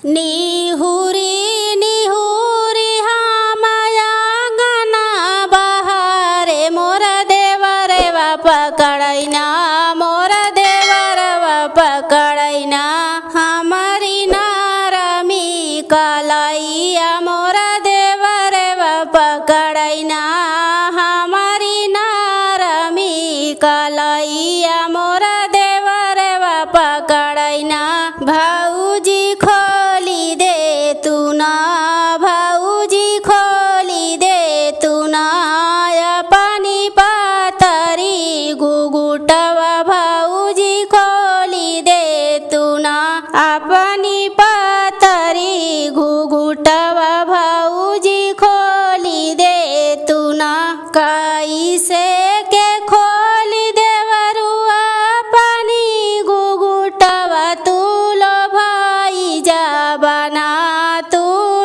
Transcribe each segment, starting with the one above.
निहुरी निहुरी हम आंगना बहारे मोर देवरवा पकड़ैना मोर देवरवा पकड़ैना हमारी नारमी कलैया मोर देवरवा पकड़ैना हमारी नारमी कलैया मोर देवरवा पकड़ैना भाऊजी खोली दे तू ना भाऊजी खोली दे तू ना पानी पातरी गुगुटवा भाऊजी खोली दे तू ना अपनी पातरी घुघुटवा भाऊजी खोली दे तू ना कैसे के खोली देवरुआ पानी घुघुटवा तू लो भाई जा बना तू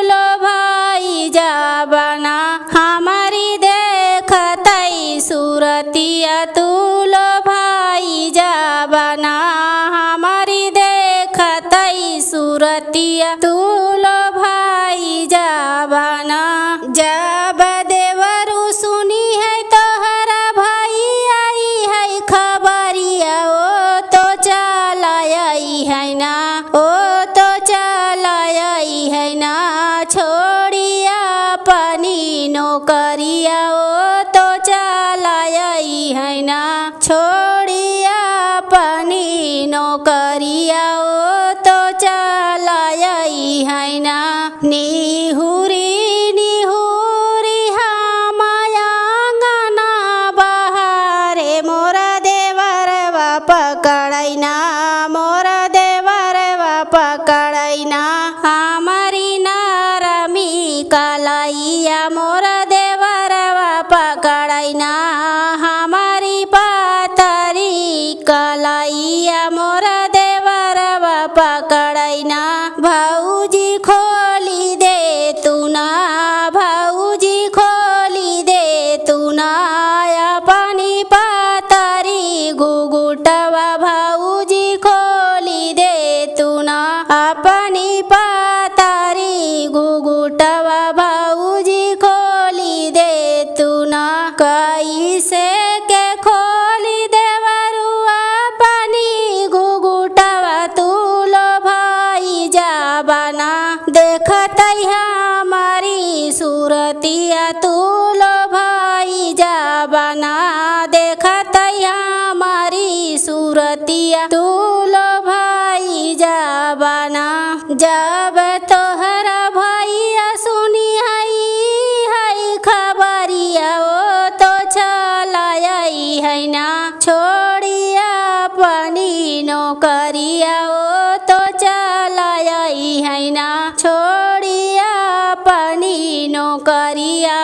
लो भाई जा बना हमारी देखतई सूरतिया तू लो भाई जा बना हमारी देखतई सूरतिया तू लो भाई जा बना जब देवरु सुनी है तोहरा भाई आई है खबरिया ओ तो चला आई है ना ओ तो चला आई है ना छोड़िया पानी नौकरिया ओ तो चला आई है ना छोड़िया पानी नौकरिया ओ तो चला आई है ना निहुरी निहुरी हम आंगना बहारे मोर देवरवा पकड़ैना मोर देवरवा पकड़ैना हमारी नारमी कलैया मोर देवरवा पकड़ैना हमारी पातरी कलैया मोर देवरवा पकड़ैना भाऊजी खोली दे तू ना भाऊजी खोली दे तू ना अपनी पातरी घुघुटवा भाऊजी खोली दे तू ना अपनी पातरी घुघुटवा भाऊजी खोली दे तू ना कैसे के खोली देवरुआ पानी घुघुटवा तू लो भाई जा बना देखतई हमारी सूरतिया तू लो भाई जा बना देखतई हमारी सूरतिया तू लो भाई जा बना जब तोहरा भैया सुनी है खबरिया ओ तो चला आई है ना छोड़िया पानी नौकरिया ओ तो चला आई है ना छोड़िया पानी नौकरिया